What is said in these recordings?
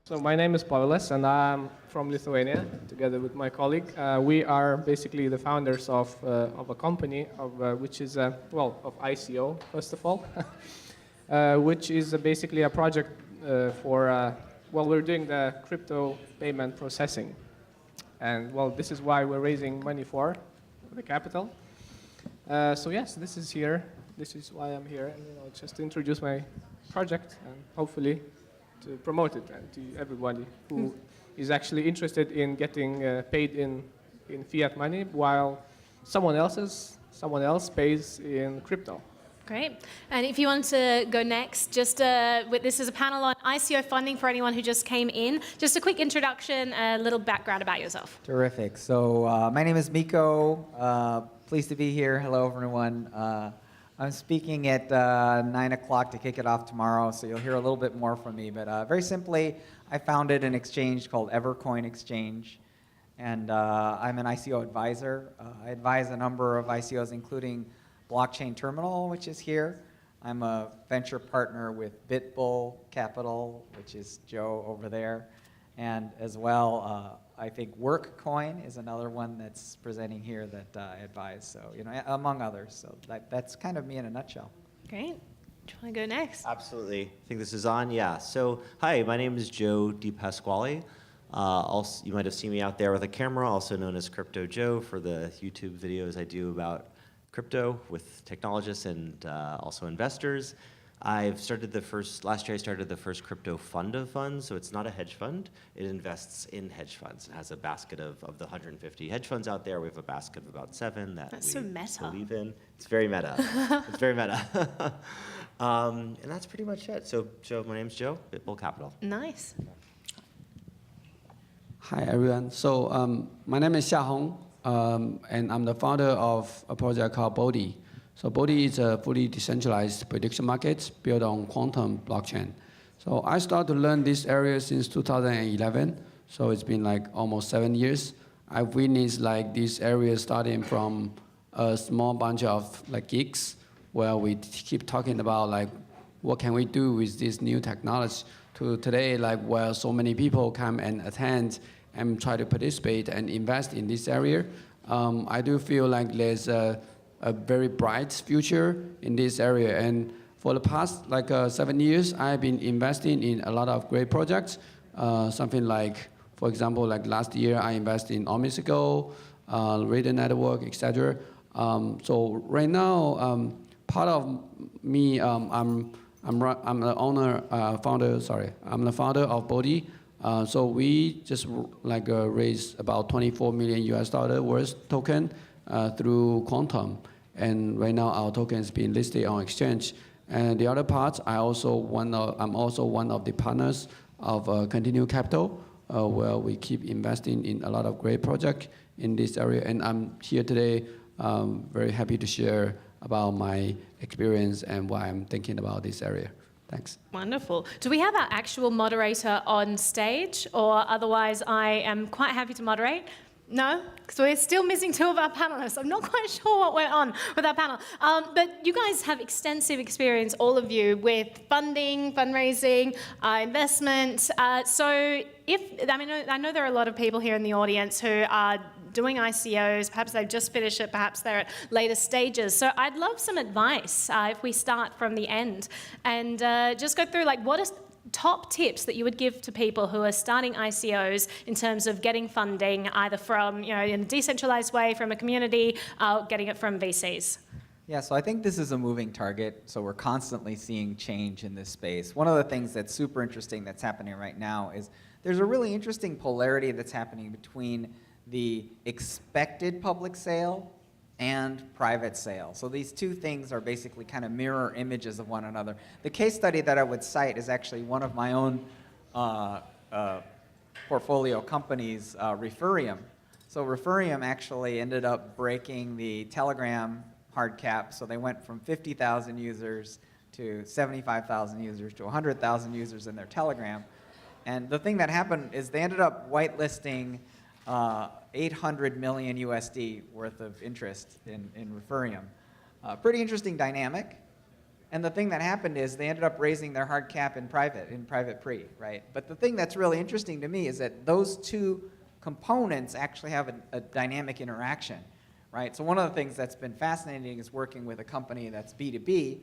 So my name is Pavelas, and I'm from Lithuania, together with my colleague. We are basically the founders of a company, which is, of ICO, first of all, which is basically a project we're doing the crypto payment processing. And, this is why we're raising money for the capital. So yes, this is here. This is why I'm here, and just to introduce my project and hopefully to promote it and to everybody who is actually interested in getting paid in fiat money while someone else pays in crypto. Great. And if you want to go next, this is a panel on ICO funding for anyone who just came in. Just a quick introduction, a little background about yourself. Terrific. So my name is Miko. Pleased to be here. Hello, everyone. I'm speaking at 9 o'clock to kick it off tomorrow, so you'll hear a little bit more from me. But very simply, I founded an exchange called Evercoin Exchange, and I'm an ICO advisor. I advise a number of ICOs, including Blockchain Terminal, which is here. I'm a venture partner with BitBull Capital, which is Joe over there. And as well, I think WorkCoin is another one that's presenting here that I advise, so, among others. So that's kind of me in a nutshell. Great. Do you want to go next? Absolutely. I think this is on, yeah. So, hi, my name is Joe DiPasquale. Also, you might have seen me out there with a camera, also known as Crypto Joe, for the YouTube videos I do about crypto with technologists and also investors. Last year I started the first crypto fund of funds, so it's not a hedge fund. It invests in hedge funds. It has a basket of the 150 hedge funds out there. We have a basket of about 7 that That's we so meta. believe in. It's very meta. It's very meta. And that's pretty much it. So my name's Joe, BitBull Capital. Nice. Hi, everyone. So my name is Xia Hong, and I'm the founder of a project called Bodhi. So Bodhi is a fully decentralized prediction market built on quantum blockchain. So I started to learn this area since 2011. So it's been like almost 7 years. I've witnessed like this area starting from a small bunch of like geeks where we keep talking about like what can we do with this new technology to today, like where so many people come and attend and try to participate and invest in this area. I do feel like there's a very bright future in this area. And for the past 7 years, I've been investing in a lot of great projects. Something like, for example, like last year, I invested in Omisigo, Radio Network, etc. So right now, part of me, I'm the founder of Bodhi. So we just raised about $24 million worth token through Quantum. And right now our token is being listed on exchange. And the other part, I'm also one of the partners of Continue Capital, where we keep investing in a lot of great projects in this area. And I'm here today very happy to share about my experience and why I'm thinking about this area. Thanks. Wonderful. Do we have our actual moderator on stage? Or otherwise, I am quite happy to moderate. No? Because we're still missing 2 of our panelists. I'm not quite sure what we're on with our panel. But you guys have extensive experience, all of you, with funding, fundraising, investment. I know there are a lot of people here in the audience who are doing ICOs. Perhaps they've just finished it. Perhaps they're at later stages. So I'd love some advice if we start from the end and just go through what is top tips that you would give to people who are starting ICOs in terms of getting funding, either from, in a decentralized way, from a community, getting it from VCs? Yeah, so I think this is a moving target, so we're constantly seeing change in this space. One of the things that's super interesting that's happening right now is there's a really interesting polarity that's happening between the expected public sale and private sale. So these two things are basically kind of mirror images of one another. The case study that I would cite is actually one of my own portfolio companies, Refurium. So Refurium actually ended up breaking the Telegram hard cap. So they went from 50,000 users to 75,000 users to 100,000 users in their Telegram. And the thing that happened is they ended up whitelisting 800 million USD worth of interest in Refurium. Pretty interesting dynamic. And the thing that happened is they ended up raising their hard cap in private pre, right? But the thing that's really interesting to me is that those two components actually have a dynamic interaction, right? So one of the things that's been fascinating is working with a company that's B2B,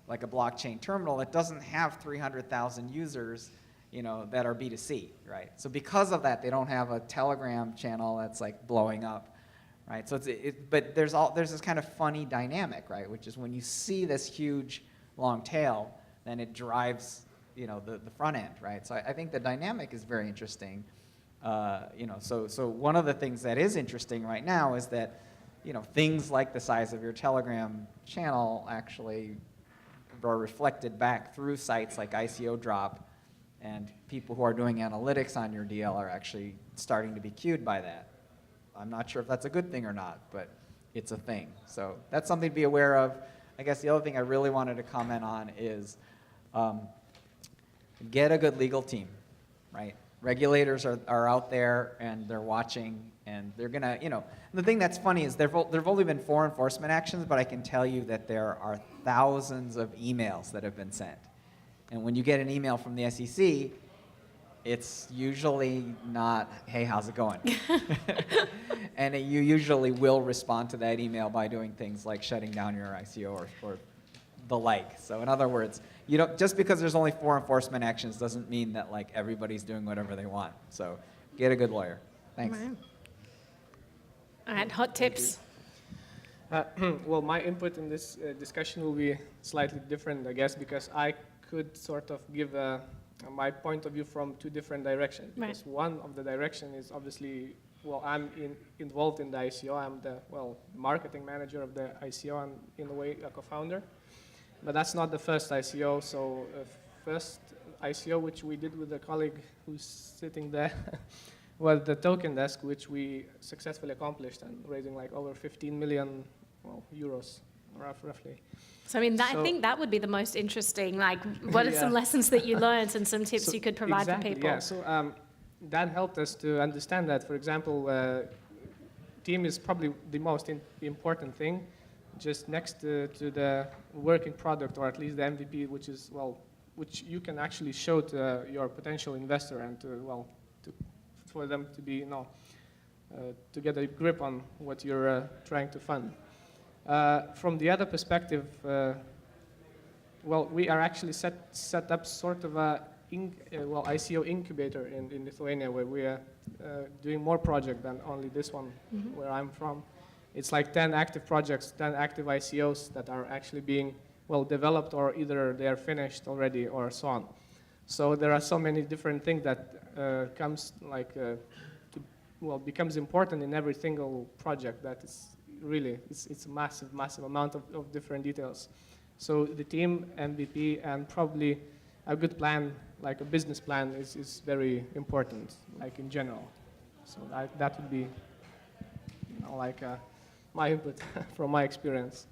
like a blockchain terminal that doesn't have 300,000 users, that are B2C, right? So because of that, they don't have a Telegram channel that's like blowing up, right? So but there's this kind of funny dynamic, right? Which is when you see this huge long tail, then it drives, the front end, right? So I think the dynamic is very interesting. So one of the things that is interesting right now is that, things like the size of your Telegram channel actually are reflected back through sites like ICO Drop, and people who are doing analytics on your DL are actually starting to be cued by that. I'm not sure if that's a good thing or not, but it's a thing. So that's something to be aware of. I guess the other thing I really wanted to comment on is get a good legal team, right? Regulators are out there and they're watching, and they're gonna, the thing that's funny is there've only been 4 enforcement actions, but I can tell you that there are thousands of emails that have been sent. And when you get an email from the SEC, it's usually not, hey, how's it going? And you usually will respond to that email by doing things like shutting down your ICO or the like. So in other words, just because there's only 4 enforcement actions doesn't mean that like everybody's doing whatever they want. So get a good lawyer. Thanks. Right. All right, hot tips. Well, my input in this discussion will be slightly different, I guess, because I could sort of give my point of view from 2 different directions. Right. Because one of the direction is obviously, well, I'm involved in the ICO. I'm the, marketing manager of the ICO and, in a way, a co-founder. But that's not the first ICO. So first ICO, which we did with a colleague who's sitting there, was the token desk, which we successfully accomplished and raising like over 15 million euros, roughly. So I mean, I think that would be the most interesting. Like, what are some lessons that you learned and some tips you could provide for people? Yeah, so that helped us to understand that, for example, team is probably the most important thing, just next to the working product, or at least the MVP, which is, which you can actually show to your potential investor and for them to be, to get a grip on what you're trying to fund. From the other perspective, we are actually set up sort of a ICO incubator in Lithuania, where we are doing more projects than only this one, where I'm from. It's like 10 active projects, 10 active ICOs that are actually being developed, or either they are finished already, or so on. So there are so many different things that becomes important in every single project that is really, it's a massive amount of different details. So the team, MVP, and probably a good plan, like a business plan, is very important, like in general. So that would be my input from my experience.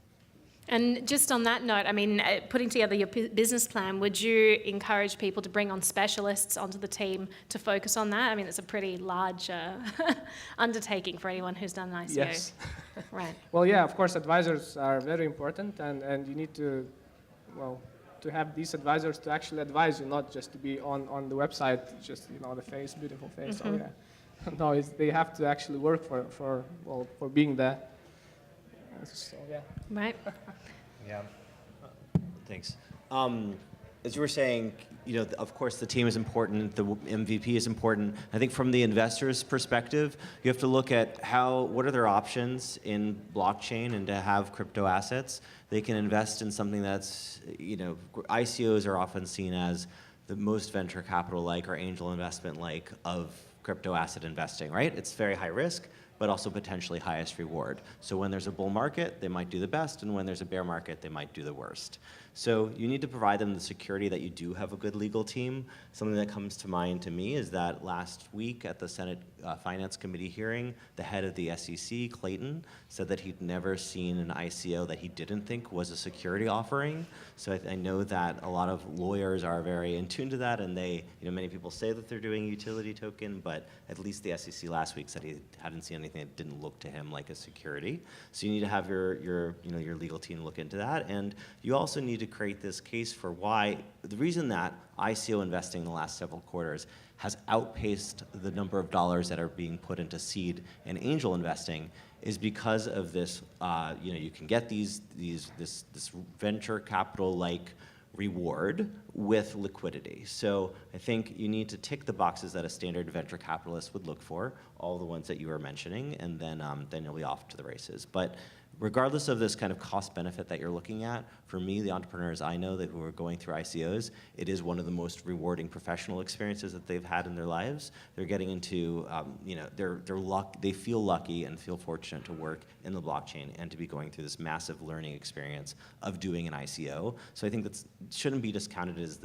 And just on that note, I mean, putting together your business plan, would you encourage people to bring on specialists onto the team to focus on that? I mean, it's a pretty large undertaking for anyone who's done an ICO. Yes. Right. Well, yeah, of course, advisors are very important, and you need to, to have these advisors to actually advise you, not just to be on the website, just, the face, beautiful face. Oh, yeah. No, they have to actually work for being there. So, yeah. Right. Yeah. Thanks. As you were saying, of course the team is important, the MVP is important. I think from the investor's perspective, you have to look at what are their options in blockchain and to have crypto assets. They can invest in something that's, ICOs are often seen as the most venture capital-like or angel investment-like of crypto asset investing, right? It's very high risk, but also potentially highest reward. So when there's a bull market, they might do the best, and when there's a bear market, they might do the worst. So you need to provide them the security that you do have a good legal team. Something that comes to mind to me is that last week at the Senate Finance Committee hearing, the head of the SEC, Clayton, said that he'd never seen an ICO that he didn't think was a security offering. So I know that a lot of lawyers are very in tune to that, and many people say that they're doing utility token, but at least the SEC last week said he hadn't seen anything anything that didn't look to him like a security. So you need to have your legal team look into that. And you also need to create this case for why, the reason that ICO investing in the last several quarters has outpaced the number of dollars that are being put into seed and angel investing is because of this, you can get this venture capital-like reward with liquidity. So I think you need to tick the boxes that a standard venture capitalist would look for, all the ones that you were mentioning, and then you'll be off to the races. But regardless of this kind of cost benefit that you're looking at, for me, the entrepreneurs I know who are going through ICOs, it is one of the most rewarding professional experiences that they've had in their lives. They're getting into, they feel lucky and feel fortunate to work in the blockchain and to be going through this massive learning experience of doing an ICO. So I think that shouldn't be discounted as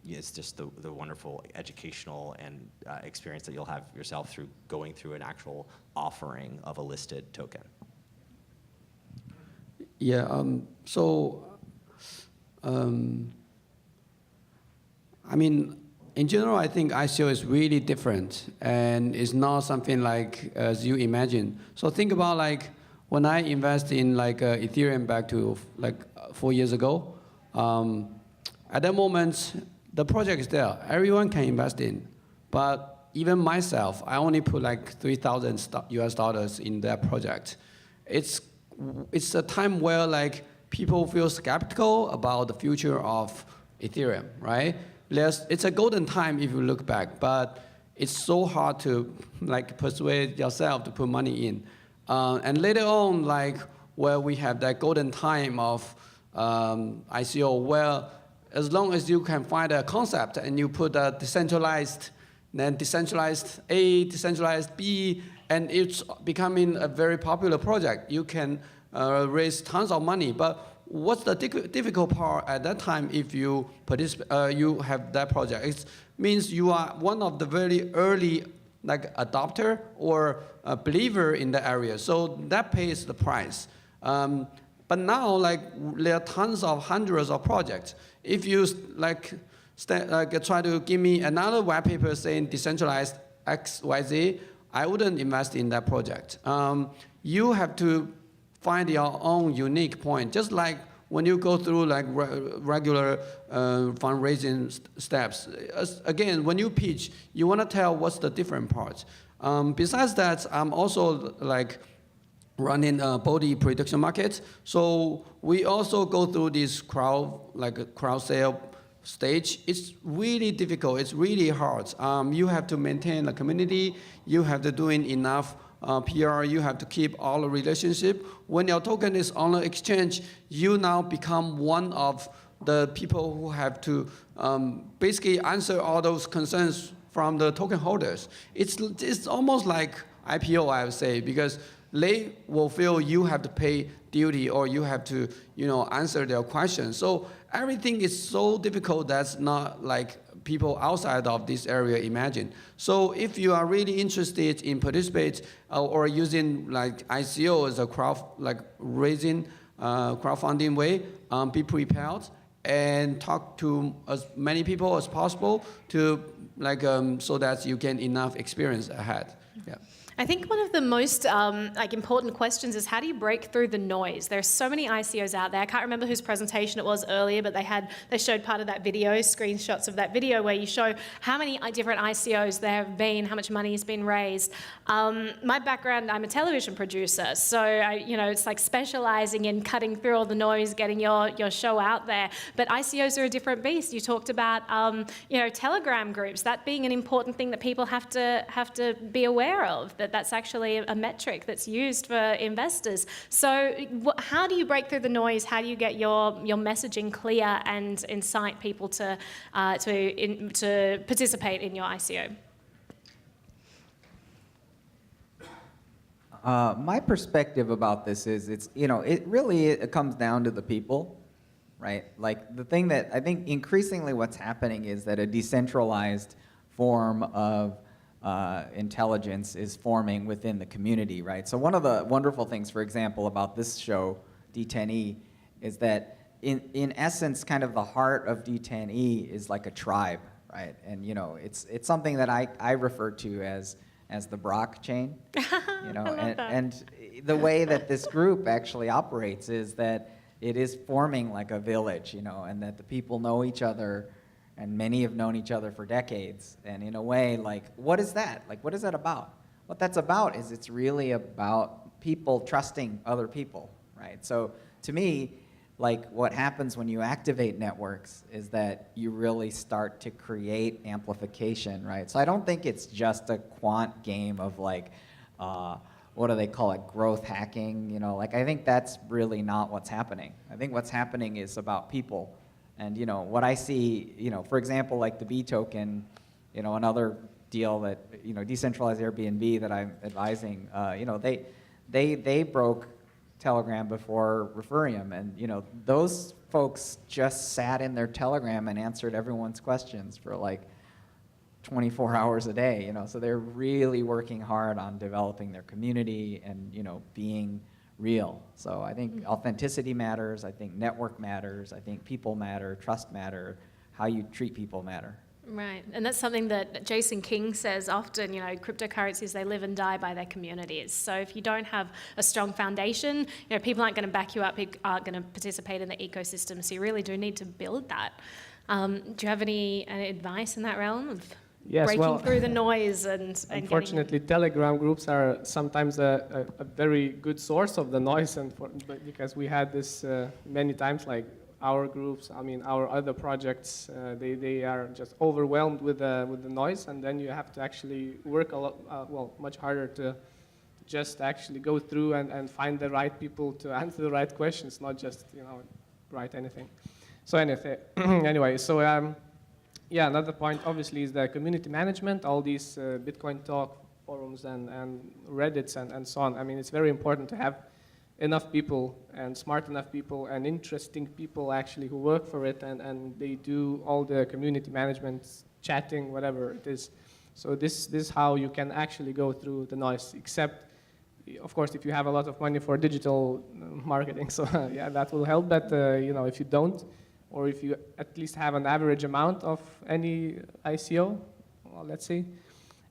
it's just the wonderful educational and experience that you'll have yourself through going through an actual offering of a listed token. Yeah, I mean, in general, I think ICO is really different, and it's not something like as you imagine. So think about like when I invest in like Ethereum back to like 4 years ago. At that moment, the project is there. Everyone can invest in, but even myself, I only put like $3,000 in that project. It's a time where like people feel skeptical about the future of Ethereum, right? It's a golden time if you look back, but it's so hard to like persuade yourself to put money in. And later on, like where we have that golden time of ICO, where as long as you can find a concept and you put a decentralized, then decentralized A, decentralized B, and it's becoming a very popular project. You can raise tons of money, but what's the difficult part at that time if you you have that project? It means you are one of the very early like adopter or a believer in the area, so that pays the price. But now like there are tons of hundreds of projects. If you try to give me another white paper saying decentralized XYZ, I wouldn't invest in that project. You have to find your own unique point. Just like when you go through like regular fundraising steps. Again, when you pitch, you want to tell what's the different parts. Besides that, I'm also like running Bodhi prediction markets. So we also go through this crowd sale stage. It's really difficult. It's really hard. You have to maintain a community. You have to do enough PR. You have to keep all the relationship. When your token is on the exchange, you now become one of the people who have to basically answer all those concerns from the token holders. It's almost like IPO, I would say, because they will feel you have to pay duty or you have to, answer their questions. So everything is so difficult that's not like people outside of this area imagine. So if you are really interested in participate or using like ICO as a crowdfunding way, be prepared and talk to as many people as possible to so that you gain enough experience ahead. Yeah. I think one of the most important questions is how do you break through the noise? There are so many ICOs out there. I can't remember whose presentation it was earlier, but they showed part of that video, screenshots of that video where you show how many different ICOs there have been, how much money has been raised. My background, I'm a television producer, so it's like specializing in cutting through all the noise, getting your show out there. But ICOs are a different beast. You talked about Telegram groups, that being an important thing that people have to be aware of. That's actually a metric that's used for investors. So how do you break through the noise? How do you get your messaging clear and incite people to participate in your ICO? My perspective about this is it comes down to the people, right? Like the thing that I think increasingly what's happening is that a decentralized form of intelligence is forming within the community, right? So one of the wonderful things, for example, about this show, D10E, is that in essence, kind of the heart of D10E is like a tribe, right? And it's something that I refer to as as the Brock chain. You know, I love that. and the way that this group actually operates is that it is forming like a village, you know, and that the people know each other, and many have known each other for decades. And in a way, like, what is that? Like, what is that about? What that's about is it's really about people trusting other people, right? So to me, like what happens when you activate networks is that you really start to create amplification, right? So I don't think it's just a quant game of like, what do they call it, growth hacking, you know? Like I think that's really not what's happening. I think what's happening is about people. And you know, what I see, you know, for example, like the B token, you know, another deal that, you know, decentralized Airbnb that I'm advising, you know, they broke Telegram before Referium, and you know those folks just sat in their Telegram and answered everyone's questions for like 24 hours a day. You know, so they're really working hard on developing their community and you know being real. So I think authenticity matters. I think network matters. I think people matter. Trust matter. How you treat people matter. Right, and that's something that Jason King says often, you know, cryptocurrencies, they live and die by their communities. So if you don't have a strong foundation, you know, people aren't going to back you up, aren't going to participate in the ecosystem, so you really do need to build that. Do you have any advice in that realm of breaking through the noise and unfortunately, Telegram groups are sometimes a very good source of the noise, because we had this many times, like our groups, I mean, our other projects, they are just overwhelmed with the noise, and then you have to actually work a lot, much harder to just actually go through and find the right people to answer the right questions, not just, you know, write anything. So anyway, so yeah, another point obviously is the community management, all these Bitcoin talk forums and Reddits and so on. I mean, it's very important to have enough people and smart enough people and interesting people actually who work for it, and they do all the community management, chatting, whatever it is. So this is how you can actually go through the noise, except of course if you have a lot of money for digital marketing. So yeah, that will help, but you know, if you don't, or if you at least have an average amount of any ICO, well, let's see,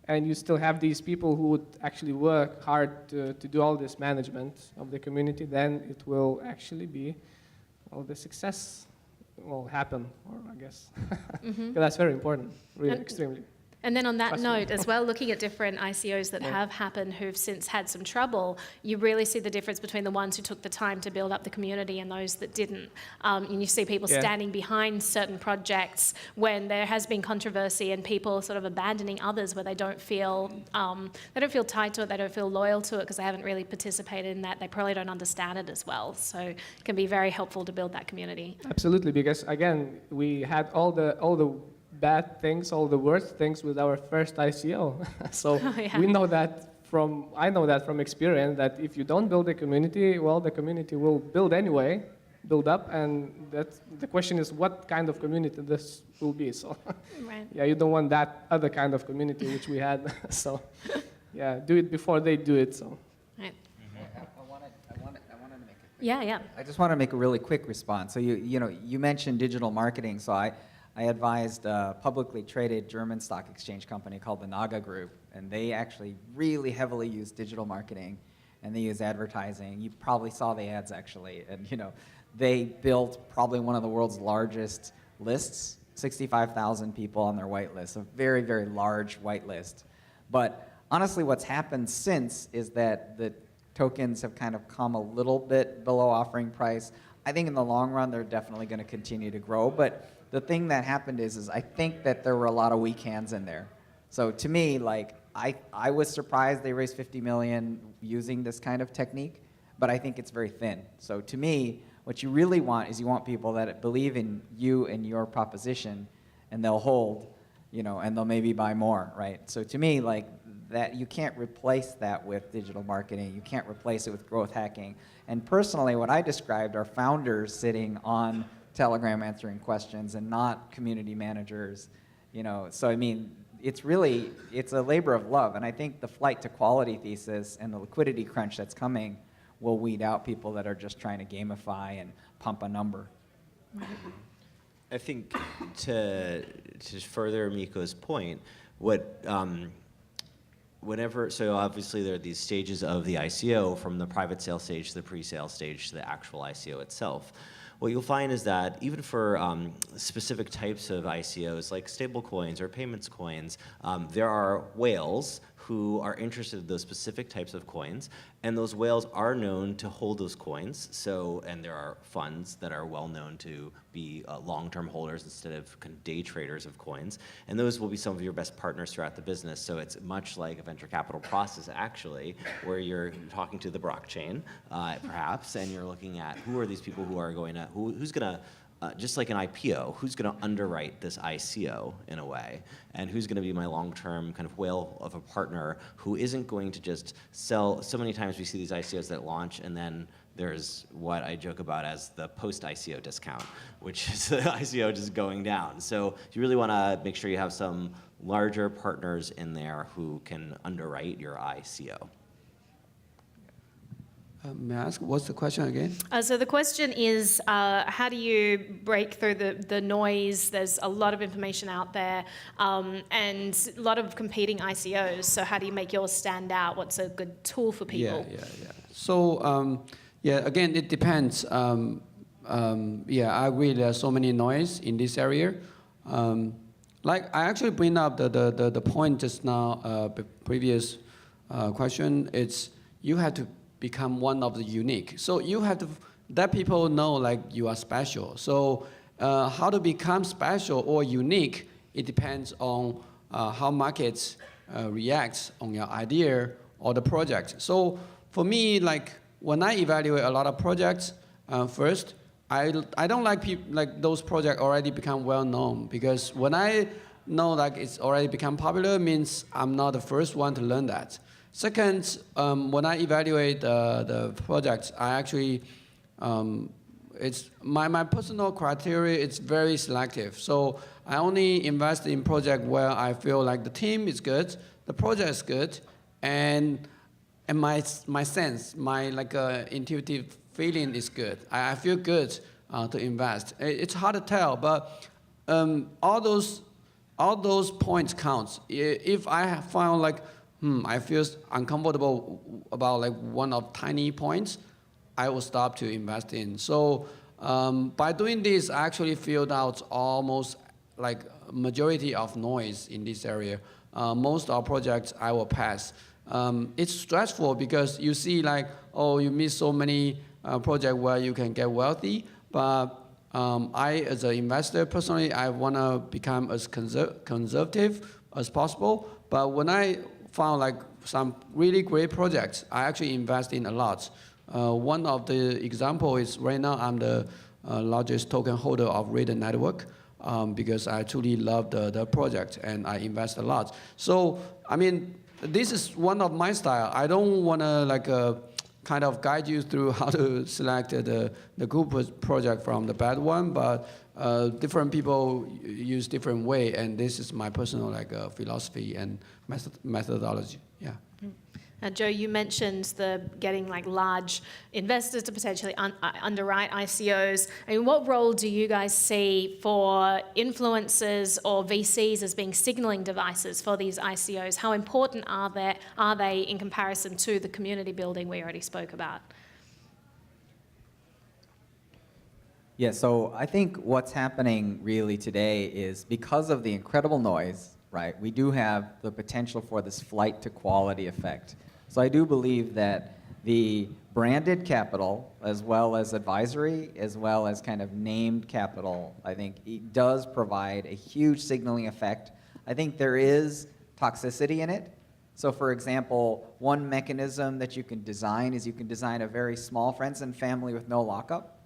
and you still have these people who would actually work hard to do all this management of the community, then it will actually be, well, the success will happen, or I guess. That's very important, really, extremely. And then on that note as well, looking at different ICOs that have happened who've since had some trouble, you really see the difference between the ones who took the time to build up the community and those that didn't. And you see people standing behind certain projects when there has been controversy, and people sort of abandoning others where they don't feel tied to it, they don't feel loyal to it because they haven't really participated in that. They probably don't understand it as well. So it can be very helpful to build that community. Absolutely, because again, we had all the bad things, all the worst things with our first ICO. So we know that I know that from experience, that if you don't build a community, well, the community will build anyway, build up, and the question is what kind of community this will be. So yeah, you don't want that other kind of community which we had. So yeah, do it before they do it. So. Right. I wanted to make a quick Yeah. I just want to make a really quick response. So you mentioned digital marketing, so I advised a publicly traded German stock exchange company called the Naga Group, and they actually really heavily use digital marketing, and they use advertising. You probably saw the ads actually, and you know, they built probably one of the world's largest lists, 65,000 people on their white list, a very, very large white list. But honestly, what's happened since is that the tokens have kind of come a little bit below offering price. I think in the long run, they're definitely going to continue to grow, but the thing that happened is I think that there were a lot of weak hands in there. So to me, like, I was surprised they raised 50 million using this kind of technique, but I think it's very thin. So to me, what you really want is you want people that believe in you and your proposition, and they'll hold, you know, and they'll maybe buy more, right? So to me, like, that you can't replace that with digital marketing. You can't replace it with growth hacking. And personally, what I described are founders sitting on Telegram answering questions and not community managers, you know. So I mean, it's a labor of love, and I think the flight to quality thesis and the liquidity crunch that's coming will weed out people that are just trying to gamify and pump a number. I think to further Miko's point, what so obviously there are these stages of the ICO, from the private sale stage to the pre-sale stage to the actual ICO itself. What you'll find is that even for specific types of ICOs, like stable coins or payments coins, there are whales who are interested in those specific types of coins, and those whales are known to hold those coins. So, and there are funds that are well known to be long-term holders instead of kind of day traders of coins, and those will be some of your best partners throughout the business. So it's much like a venture capital process, actually, where you're talking to the blockchain, perhaps, and you're looking at who are these people who are going to, who's going to, just like an IPO, who's going to underwrite this ICO in a way? And who's going to be my long-term kind of whale of a partner who isn't going to just sell? So many times we see these ICOs that launch, and then there's what I joke about as the post-ICO discount, which is the ICO just going down. So you really want to make sure you have some larger partners in there who can underwrite your ICO. May I ask, what's the question again? So the question is, how do you break through the noise? There's a lot of information out there, and a lot of competing ICOs. So how do you make yours stand out? What's a good tool for people? Yeah. So, again, it depends. I agree there are so many noise in this area. Like I actually bring up the point just now, previous question. It's you have to become one of the unique. So you have to let people know like you are special. So how to become special or unique, it depends on how markets react on your idea or the project. So for me, like when I evaluate a lot of projects, first, I don't like those projects already become well known, because when I know like it's already become popular means I'm not the first one to learn that. Second, when I evaluate the projects, I actually, it's my personal criteria is very selective. So I only invest in project where I feel like the team is good, the project is good, and my sense, my like intuitive feeling is good. I feel good to invest. It's hard to tell, but all those points counts. If I have found like I feel uncomfortable about like one of tiny points, I will stop to invest in. So by doing this, I actually filled out almost like majority of noise in this area. Most of projects I will pass. It's stressful because you see like, oh, you miss so many projects where you can get wealthy, but I, as an investor, personally, I want to become as conservative as possible. But when I found like some really great projects, I actually invest in a lot. One of the example is right now I'm the largest token holder of Raider Network because I truly love the project and I invest a lot. So I mean, this is one of my style. I don't want to like kind of guide you through how to select the good project from the bad one, but different people use different way, and this is my personal like philosophy and methodology. Yeah. Joe, you mentioned the getting like large investors to potentially underwrite ICOs. I mean, what role do you guys see for influencers or VCs as being signaling devices for these ICOs? How important are they in comparison to the community building we already spoke about? Yeah, so I think what's happening really today is because of the incredible noise, right, we do have the potential for this flight to quality effect. So I do believe that the branded capital, as well as advisory, as well as kind of named capital, I think it does provide a huge signaling effect. I think there is toxicity in it. So for example, one mechanism that you can design is you can design a very small friends and family with no lockup,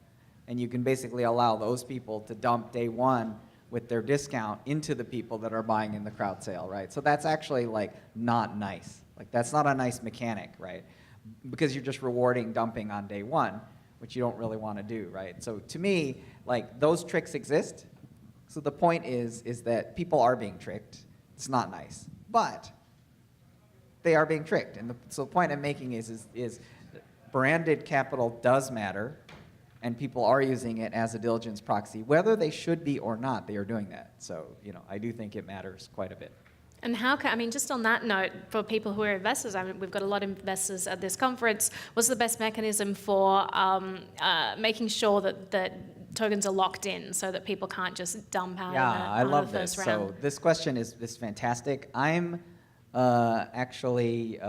and you can basically allow those people to dump day one with their discount into the people that are buying in the crowd sale, right? So that's actually like not nice. Like that's not a nice mechanic, right? Because you're just rewarding dumping on day one, which you don't really want to do, right? So to me, like those tricks exist. So the point is that people are being tricked. It's not nice, but they are being tricked. And so the point I'm making is branded capital does matter, and people are using it as a diligence proxy. Whether they should be or not, they are doing that. So, you know, I do think it matters quite a bit. And how can, I mean, just on that note, for people who are investors, I mean, we've got a lot of investors at this conference. What's the best mechanism for making sure that tokens are locked in so that people can't just dump out I love the this. first round? So this question is fantastic. I'm actually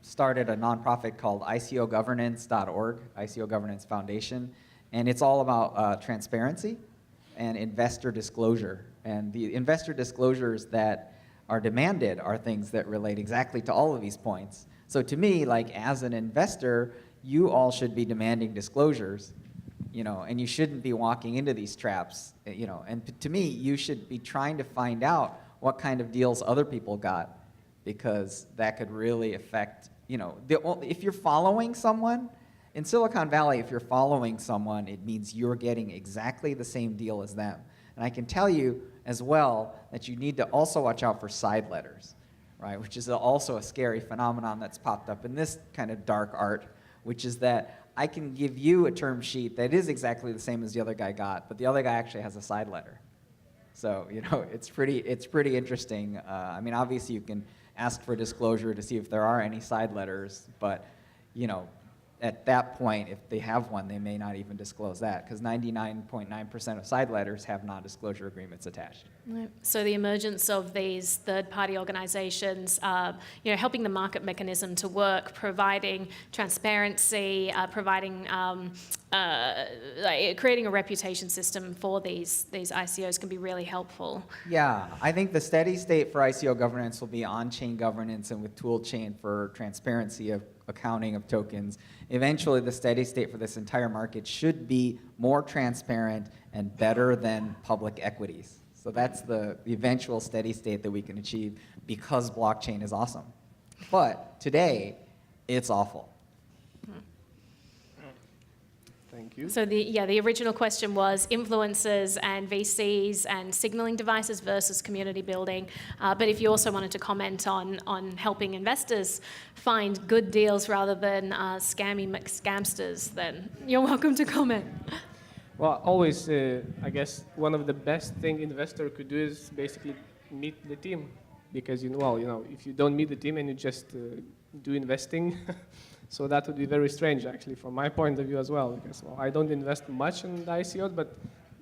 started a nonprofit called ICOgovernance.org, ICO Governance Foundation, and it's all about transparency and investor disclosure. And the investor disclosures that are demanded are things that relate exactly to all of these points. So to me, like as an investor, you all should be demanding disclosures, and you shouldn't be walking into these traps, and to me, you should be trying to find out what kind of deals other people got, because that could really affect, if you're following someone, in Silicon Valley, if you're following someone, it means you're getting exactly the same deal as them. And I can tell you as well that you need to also watch out for side letters, right? Which is also a scary phenomenon that's popped up in this kind of dark art, which is that I can give you a term sheet that is exactly the same as the other guy got, but the other guy actually has a side letter. So, it's pretty interesting. I mean, obviously you can ask for disclosure to see if there are any side letters, but, at that point, if they have one, they may not even disclose that, because 99.9% of side letters have non-disclosure agreements attached. Right. So the emergence of these third-party organizations, helping the market mechanism to work, providing transparency, providing creating a reputation system for these ICOs can be really helpful. Yeah, I think the steady state for ICO governance will be on-chain governance and with tool chain for transparency of accounting of tokens. Eventually, the steady state for this entire market should be more transparent and better than public equities. So that's the eventual steady state that we can achieve because blockchain is awesome. But today, it's awful. Thank you. So the original question was influencers and VCs and signaling devices versus community building. But if you also wanted to comment on helping investors find good deals rather than scammy scamsters, then you're welcome to comment. Well, always, I guess one of the best thing investor could do is basically meet the team, because if you don't meet the team and you just do investing, so that would be very strange, actually, from my point of view as well, because I don't invest much in the ICOs, but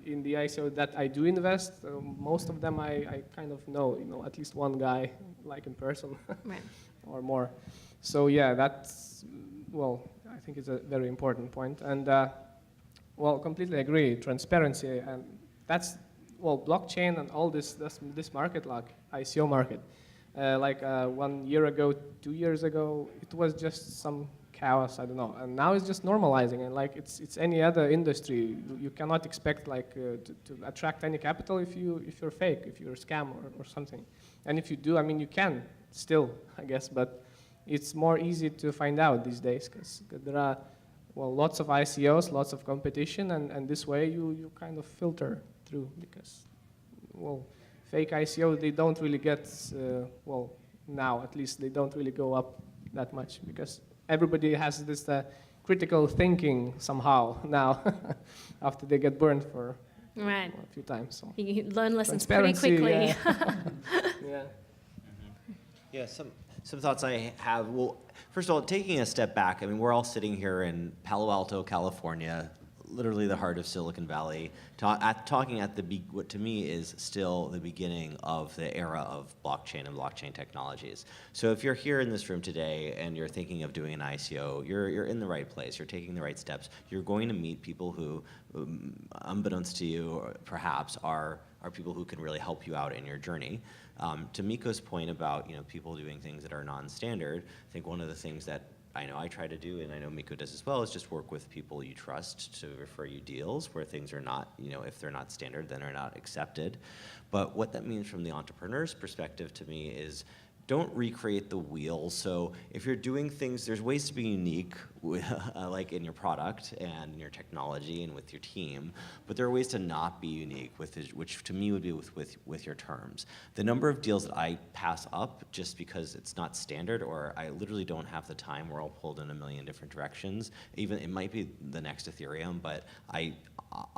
in the ICO that I do invest, most of them I kind of know, at least one guy, like in person, Right. or more. So yeah, that's, I think it's a very important point. And completely agree, transparency, and that's, blockchain and all this market, like ICO market. 1 year ago, 2 years ago, it was just some chaos, I don't know. And now it's just normalizing, and it's any other industry. You cannot expect to attract any capital if you're fake, if you're a scam or something. And if you do, I mean, you can still, I guess, but it's more easy to find out these days because there are lots of ICOs, lots of competition, and this way you kind of filter through because fake ICO, they don't really get, now at least, they don't really go up that much because everybody has this critical thinking somehow now after they get burned for Right. a few times. So. You learn lessons pretty quickly. Yeah. Yeah. Yeah, some thoughts I have. Well, first of all, taking a step back, I mean, we're all sitting here in Palo Alto, California, literally the heart of Silicon Valley, talking at what to me is still the beginning of the era of blockchain and blockchain technologies. So if you're here in this room today and you're thinking of doing an ICO, you're in the right place. You're taking the right steps. You're going to meet people who, unbeknownst to you, perhaps, are people who can really help you out in your journey. To Miko's point about people doing things that are non-standard, I think one of the things that I know I try to do, and I know Miko does as well, is just work with people you trust to refer you deals where things are not, if they're not standard, then they're not accepted. But what that means from the entrepreneur's perspective to me is don't recreate the wheel. So if you're doing things, there's ways to be unique, like in your product and in your technology and with your team, but there are ways to not be unique, which to me would be with your terms. The number of deals that I pass up just because it's not standard or I literally don't have the time, we're all pulled in a million different directions. Even it might be the next Ethereum, but I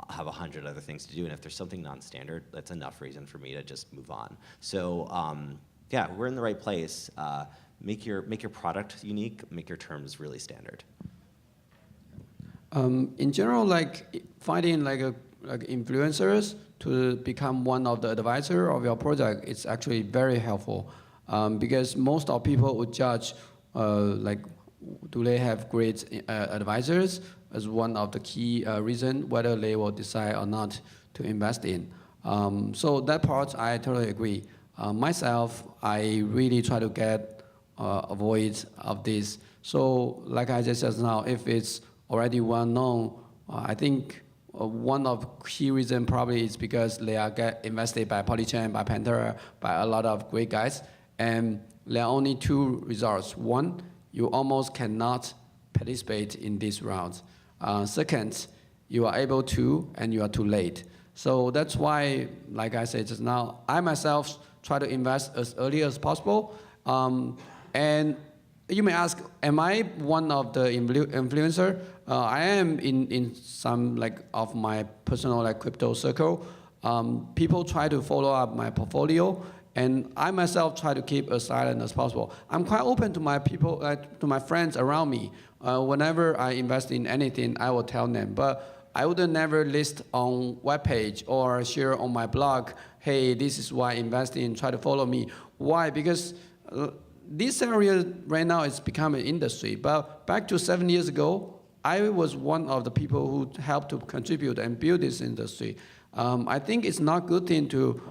have 100 other things to do, and if there's something non-standard, that's enough reason for me to just move on. So yeah, we're in the right place. Make your product unique. Make your terms really standard. In general, like finding like influencers to become one of the advisor of your project, it's actually very helpful because most of people would judge like do they have great advisors as one of the key reason whether they will decide or not to invest in. So that part I totally agree. Myself, I really try to get avoid of this. So like I just said now, if it's already well known, I think one of the key reasons probably is because they are get invested by Polychain, by Pantera, by a lot of great guys. And there are only two results. One, you almost cannot participate in these rounds. Second, you are able to, and you are too late. So that's why, like I said just now, I myself try to invest as early as possible. And you may ask, am I one of the influencer? I am in some like of my personal like crypto circle. People try to follow up my portfolio, and I myself try to keep as silent as possible. I'm quite open to my people, to my friends around me. Whenever I invest in anything, I will tell them. But I would never list on webpage or share on my blog, hey, this is why I invest in, try to follow me. Why? Because this area right now is becoming an industry. But back to 7 years ago, I was one of the people who helped to contribute and build this industry. I think it's not a good thing to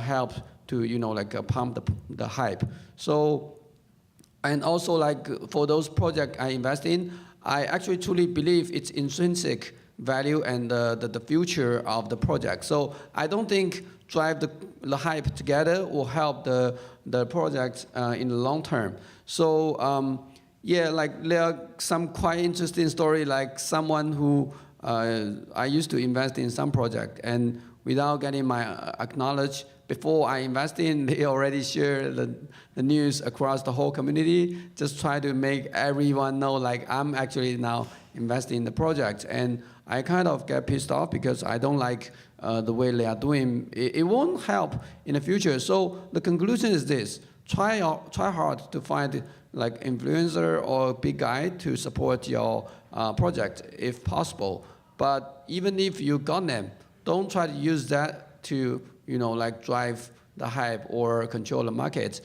help to, pump the hype. So, and also like for those projects I invest in, I actually truly believe it's intrinsic value and the future of the project. So I don't think drive the hype together will help the project in the long term. So yeah, like there are some quite interesting story, like someone who I used to invest in some project, and without getting my acknowledged, before I invest in, they already share the news across the whole community, just try to make everyone know like I'm actually now investing in the project. And I kind of get pissed off because I don't like the way they are doing. It won't help in the future. So the conclusion is this: try hard to find like influencer or big guy to support your project if possible. But even if you got them, don't try to use that to like drive the hype or control the market.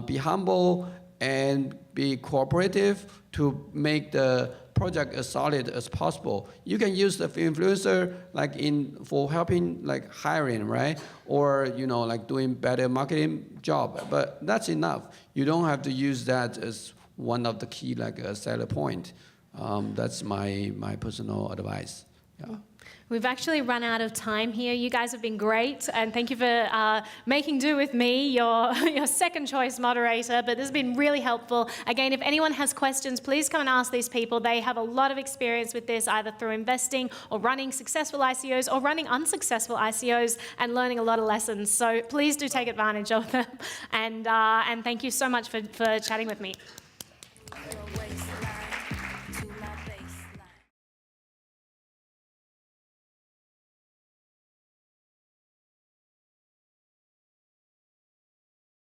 Be humble and be cooperative to make the project as solid as possible. You can use the influencer like for helping like hiring, right? Or like doing better marketing job. But that's enough. You don't have to use that as one of the key like seller point. That's my personal advice. Yeah. We've actually run out of time here. You guys have been great, and thank you for making do with me, your second choice moderator, but this has been really helpful. Again, if anyone has questions, please come and ask these people. They have a lot of experience with this, either through investing or running successful ICOs or running unsuccessful ICOs and learning a lot of lessons. So please do take advantage of them, and thank you so much for chatting with me.